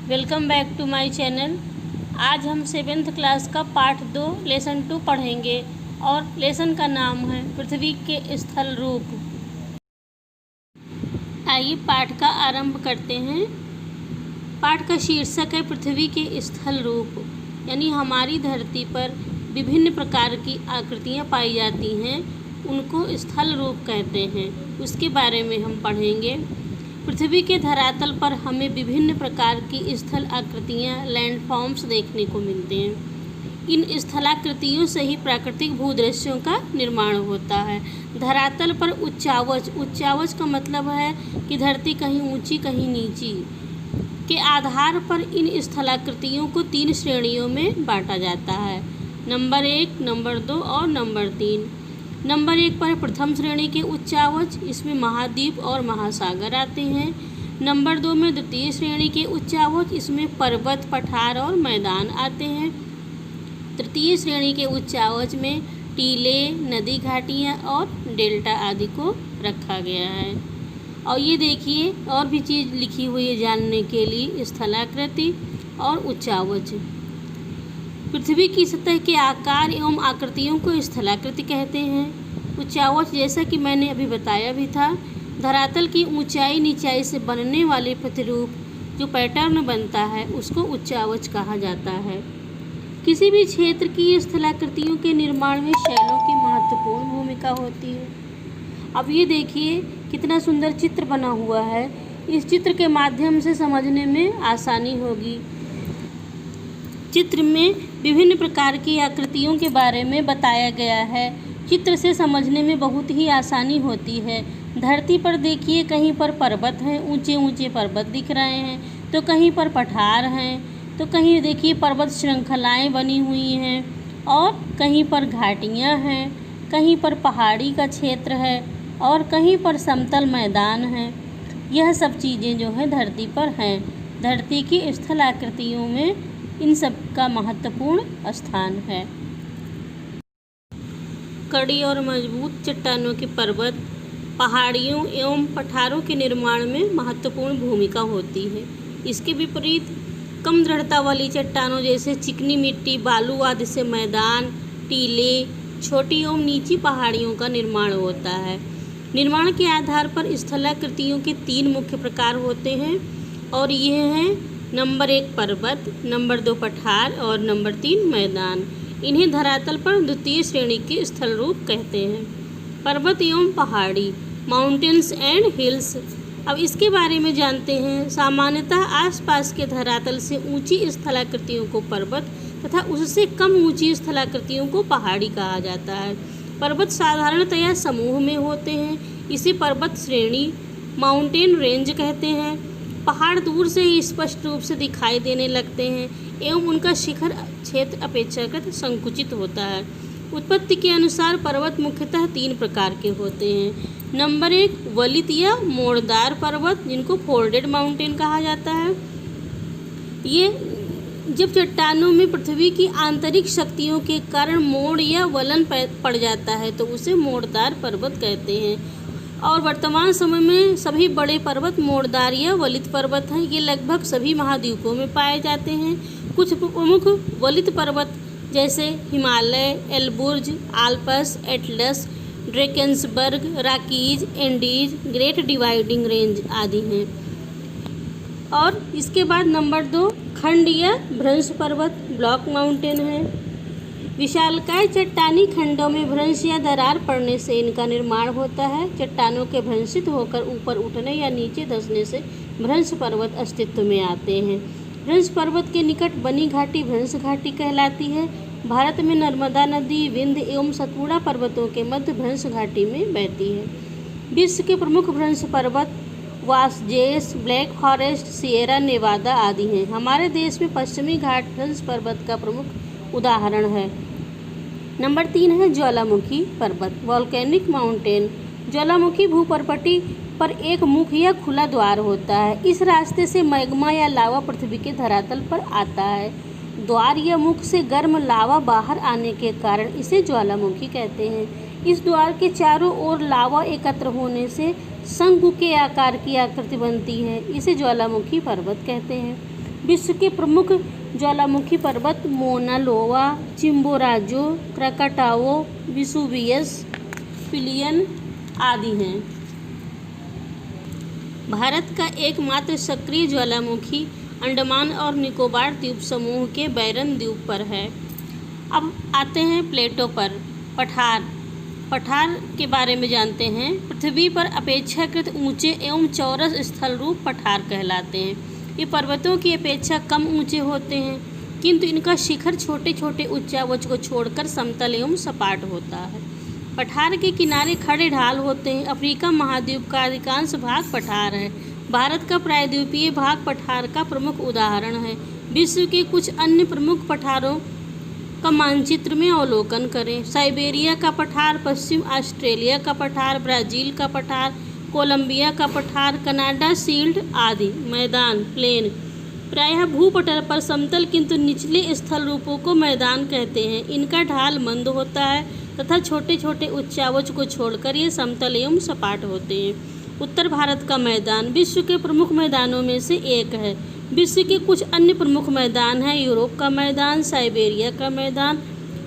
Welcome back to my channel. आज हम 7th class का पार्ट 2 लेसन 2 पढ़ेंगे और लेसन का नाम है पृथ्वी के स्थल रूप। आइए पाठ का आरंभ करते हैं। पाठ का शीर्षक है पृथ्वी के स्थल रूप, यानी हमारी धरती पर विभिन्न प्रकार की आकृतियाँ पाई जाती हैं, उनको स्थल रूप कहते हैं। उसके बारे में हम पढ़ेंगे। पृथ्वी के धरातल पर हमें विभिन्न प्रकार की स्थल आकृतियाँ लैंडफॉर्म्स देखने को मिलते हैं। इन स्थलाकृतियों से ही प्राकृतिक भूदृश्यों का निर्माण होता है। धरातल पर उच्चावच का मतलब है कि धरती कहीं ऊंची कहीं नीची के आधार पर इन स्थलाकृतियों को 3 श्रेणियों में बांटा जाता है। नंबर 1, नंबर 2 और नंबर 3। नंबर 1 पर प्रथम श्रेणी के उच्चावच, इसमें महाद्वीप और महासागर आते हैं। नंबर 2 में द्वितीय श्रेणी के उच्चावच, इसमें पर्वत, पठार और मैदान आते हैं। तृतीय श्रेणी के उच्चावच में टीले, नदी घाटियाँ और डेल्टा आदि को रखा गया है। और ये देखिए और भी चीज़ लिखी हुई है जानने के लिए, स्थलाकृति और उच्चावच। पृथ्वी की सतह के आकार एवं आकृतियों को स्थलाकृति कहते हैं। उच्चावच, जैसा कि मैंने अभी बताया भी था, धरातल की ऊंचाई नीचाई से बनने वाले प्रतिरूप जो पैटर्न बनता है उसको उच्चावच कहा जाता है। किसी भी क्षेत्र की स्थलाकृतियों के निर्माण में शैलों की महत्वपूर्ण भूमिका होती है। अब ये देखिए कितना सुंदर चित्र बना हुआ है। इस चित्र के माध्यम से समझने में आसानी होगी। चित्र में विभिन्न प्रकार की आकृतियों के बारे में बताया गया है। चित्र से समझने में बहुत ही आसानी होती है। धरती पर देखिए कहीं पर पर्वत हैं, ऊंचे ऊंचे पर्वत दिख रहे हैं, तो कहीं पर पठार हैं, तो कहीं देखिए पर्वत श्रृंखलाएं बनी हुई हैं और कहीं पर घाटियां हैं, कहीं पर पहाड़ी का क्षेत्र है और कहीं पर समतल मैदान है। यह सब चीज़ें जो है धरती पर हैं। धरती की स्थल आकृतियों में इन सब का महत्वपूर्ण स्थान है। कड़ी और मजबूत चट्टानों के पर्वत पहाड़ियों एवं पठारों के निर्माण में महत्वपूर्ण भूमिका होती है। इसके विपरीत कम दृढ़ता वाली चट्टानों जैसे चिकनी मिट्टी, बालू आदि से मैदान, टीले, छोटी एवं नीची पहाड़ियों का निर्माण होता है। निर्माण के आधार पर स्थलाकृतियों के 3 मुख्य प्रकार होते हैं और ये हैं नंबर 1 पर्वत, नंबर 2 पठार और नंबर 3 मैदान। इन्हें धरातल पर द्वितीय श्रेणी के स्थल रूप कहते हैं। पर्वत एवं पहाड़ी, माउंटेन्स एंड हिल्स। अब इसके बारे में जानते हैं। सामान्यतः आसपास के धरातल से ऊंची स्थलाकृतियों को पर्वत तथा उससे कम ऊंची स्थलाकृतियों को पहाड़ी कहा जाता है। पर्वत साधारणतया समूह में होते हैं, इसे पर्वत श्रेणी माउंटेन रेंज कहते हैं। पहाड़ दूर से ही स्पष्ट रूप से दिखाई देने लगते हैं एवं उनका शिखर क्षेत्र अपेक्षाकृत संकुचित होता है। उत्पत्ति के अनुसार पर्वत मुख्यतः 3 प्रकार के होते हैं। नंबर 1 वलित या मोड़दार पर्वत, जिनको फोल्डेड माउंटेन कहा जाता है। ये जब चट्टानों में पृथ्वी की आंतरिक शक्तियों के कारण मोड़ या वलन पड़ जाता है तो उसे मोड़दार पर्वत कहते हैं। और वर्तमान समय में सभी बड़े पर्वत मोड़दार या वलित पर्वत हैं। ये लगभग सभी महाद्वीपों में पाए जाते हैं। कुछ प्रमुख वलित पर्वत जैसे Himalaya, Elburz, Alps, Atlas, Drakensberg, Rockies, Andes, Great Dividing Range आदि हैं। और इसके बाद नंबर 2 खंड या भ्रंश पर्वत, ब्लॉक माउंटेन है। विशालकाय चट्टानी खंडों में भ्रंश या दरार पड़ने से इनका निर्माण होता है। चट्टानों के भ्रंशित होकर ऊपर उठने या नीचे धंसने से भ्रंश पर्वत अस्तित्व में आते हैं। भ्रंश पर्वत के निकट बनी घाटी भ्रंश घाटी कहलाती है। भारत में नर्मदा नदी विंध्य एवं सतपुड़ा पर्वतों के मध्य भ्रंश घाटी में बहती है। विश्व के प्रमुख भ्रंश पर्वत Vosges, black forest, Sierra Newada आदि हैं। हमारे देश में पश्चिमी घाट भ्रंश पर्वत का प्रमुख उदाहरण है। नंबर 3 है ज्वालामुखी पर्वत, वॉल्केनिक माउंटेन। ज्वालामुखी भूपर्पटी पर एक मुख या खुला द्वार होता है। इस रास्ते से मैग्मा या लावा पृथ्वी के धरातल पर आता है। द्वार या मुख से गर्म लावा बाहर आने के कारण इसे ज्वालामुखी कहते हैं। इस द्वार के चारों ओर लावा एकत्र होने से शंकु के आकार की आकृति बनती है। इसे ज्वालामुखी पर्वत कहते हैं। विश्व के प्रमुख ज्वालामुखी पर्वत मोना लोआ, चिम्बोराजो, क्रकाटाओ, विसुवियस, पिलियन आदि हैं। भारत का एकमात्र सक्रिय ज्वालामुखी अंडमान और निकोबार द्वीप समूह के बैरन द्वीप पर है। अब आते हैं प्लेटो पर। पठार के बारे में जानते हैं। पृथ्वी पर अपेक्षाकृत ऊंचे एवं चौरस स्थल रूप पठार कहलाते हैं। ये पर्वतों की अपेक्षा कम ऊंचे होते हैं, किंतु इनका शिखर छोटे छोटे उच्चावच को छोड़कर समतल एवं सपाट होता है। पठार के किनारे खड़े ढाल होते हैं। अफ्रीका महाद्वीप का अधिकांश भाग पठार है। भारत का प्रायद्वीपीय भाग पठार का प्रमुख उदाहरण है। विश्व के कुछ अन्य प्रमुख पठारों का मानचित्र में अवलोकन करें। साइबेरिया का पठार, पश्चिम ऑस्ट्रेलिया का पठार, ब्राज़ील का पठार, कोलंबिया का पठार, कनाडा शील्ड आदि। मैदान प्लेन प्रायः भूपटल पर समतल किंतु निचले स्थल रूपों को मैदान कहते हैं। इनका ढाल मंद होता है तथा छोटे छोटे उच्चावच को छोड़कर ये समतल एवं सपाट होते हैं। उत्तर भारत का मैदान विश्व के प्रमुख मैदानों में से एक है। विश्व के कुछ अन्य प्रमुख मैदान हैं। यूरोप का मैदान, साइबेरिया का मैदान,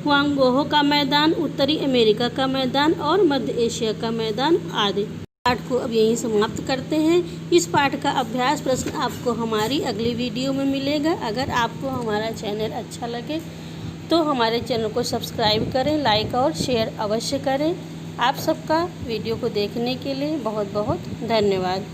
हुआंगबोहो का मैदान, उत्तरी अमेरिका का मैदान और मध्य एशिया का मैदान आदि। पाठ को अब यहीं समाप्त करते हैं। इस पाठ का अभ्यास प्रश्न आपको हमारी अगली वीडियो में मिलेगा। अगर आपको हमारा चैनल अच्छा लगे तो हमारे चैनल को सब्सक्राइब करें, लाइक और शेयर अवश्य करें। आप सबका वीडियो को देखने के लिए बहुत बहुत धन्यवाद।